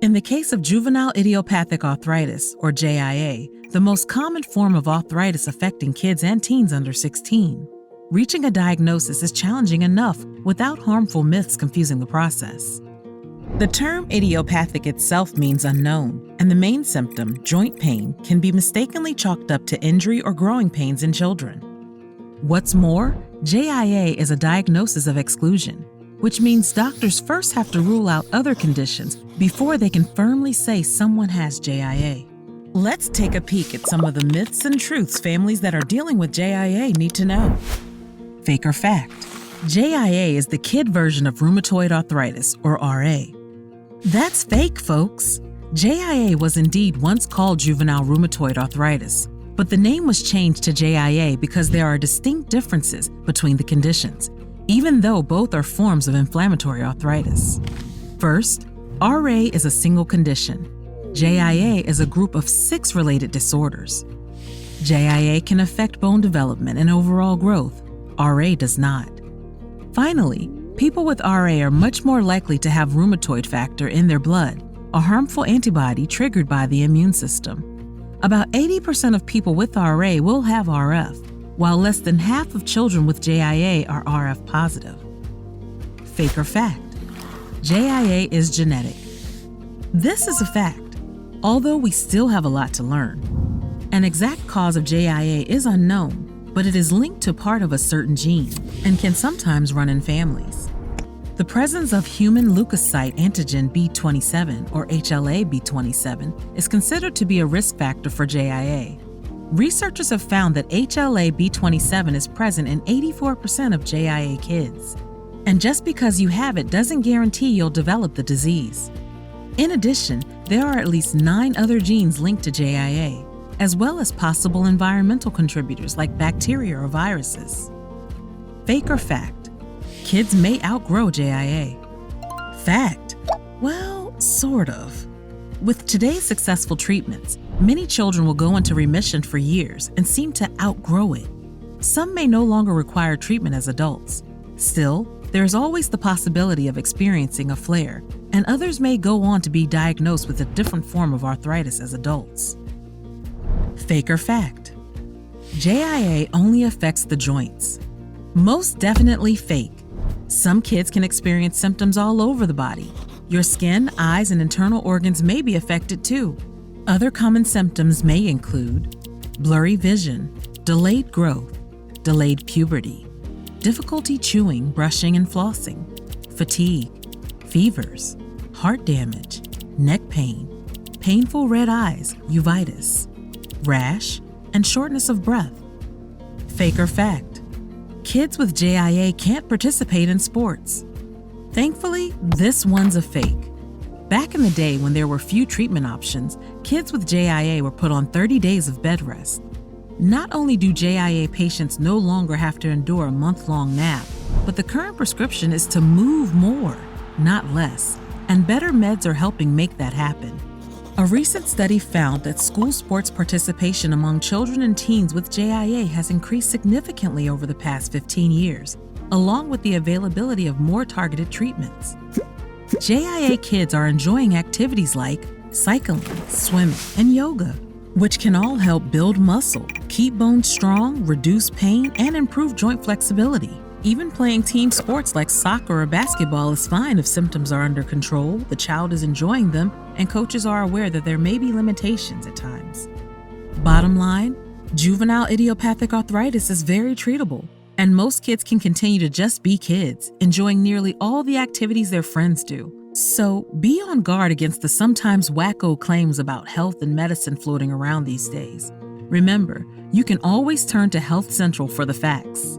In the case of juvenile idiopathic arthritis, or JIA, the most common form of arthritis affecting kids and teens under 16, reaching a diagnosis is challenging enough without harmful myths confusing the process. The term idiopathic itself means unknown, and the main symptom, joint pain, can be mistakenly chalked up to injury or growing pains in children. What's more, JIA is a diagnosis of exclusion, which means doctors first have to rule out other conditions before they can firmly say someone has JIA. Let's take a peek at some of the myths and truths families that are dealing with JIA need to know. Fake or fact? JIA is the kid version of rheumatoid arthritis, or RA. That's fake, folks. JIA was indeed once called juvenile rheumatoid arthritis, but the name was changed to JIA because there are distinct differences between the conditions, even though both are forms of inflammatory arthritis. First, RA is a single condition. JIA is a group of 6 related disorders. JIA can affect bone development and overall growth. RA does not. Finally, people with RA are much more likely to have rheumatoid factor in their blood, a harmful antibody triggered by the immune system. About 80% of people with RA will have RF, while less than half of children with JIA are RF positive. Fake or fact? JIA is genetic. This is a fact, although we still have a lot to learn. An exact cause of JIA is unknown, but it is linked to part of a certain gene and can sometimes run in families. The presence of human leukocyte antigen B27, or HLA-B27, is considered to be a risk factor for JIA. Researchers have found that HLA-B27 is present in 84% of JIA kids. And just because you have it doesn't guarantee you'll develop the disease. In addition, there are at least 9 other genes linked to JIA, as well as possible environmental contributors like bacteria or viruses. Fake or fact? Kids may outgrow JIA. Fact? Well, sort of. With today's successful treatments, many children will go into remission for years and seem to outgrow it. Some may no longer require treatment as adults. Still, there is always the possibility of experiencing a flare, and others may go on to be diagnosed with a different form of arthritis as adults. Fake or fact? JIA only affects the joints. Most definitely fake. Some kids can experience symptoms all over the body. Your skin, eyes, and internal organs may be affected too. Other common symptoms may include blurry vision, delayed growth, delayed puberty, difficulty chewing, brushing, and flossing, fatigue, fevers, heart damage, neck pain, painful red eyes, uveitis, rash, and shortness of breath. Fake or fact? Kids with JIA can't participate in sports. Thankfully, this one's a fake. Back in the day when there were few treatment options, kids with JIA were put on 30 days of bed rest. Not only do JIA patients no longer have to endure a month-long nap, but the current prescription is to move more, not less, and better meds are helping make that happen. A recent study found that school sports participation among children and teens with JIA has increased significantly over the past 15 years, along with the availability of more targeted treatments. JIA kids are enjoying activities like cycling, swimming, and yoga, which can all help build muscle, keep bones strong, reduce pain, and improve joint flexibility. Even playing team sports like soccer or basketball is fine if symptoms are under control, the child is enjoying them, and coaches are aware that there may be limitations at times. Bottom line, juvenile idiopathic arthritis is very treatable, and most kids can continue to just be kids, enjoying nearly all the activities their friends do. So be on guard against the sometimes wacko claims about health and medicine floating around these days. Remember, you can always turn to Health Central for the facts.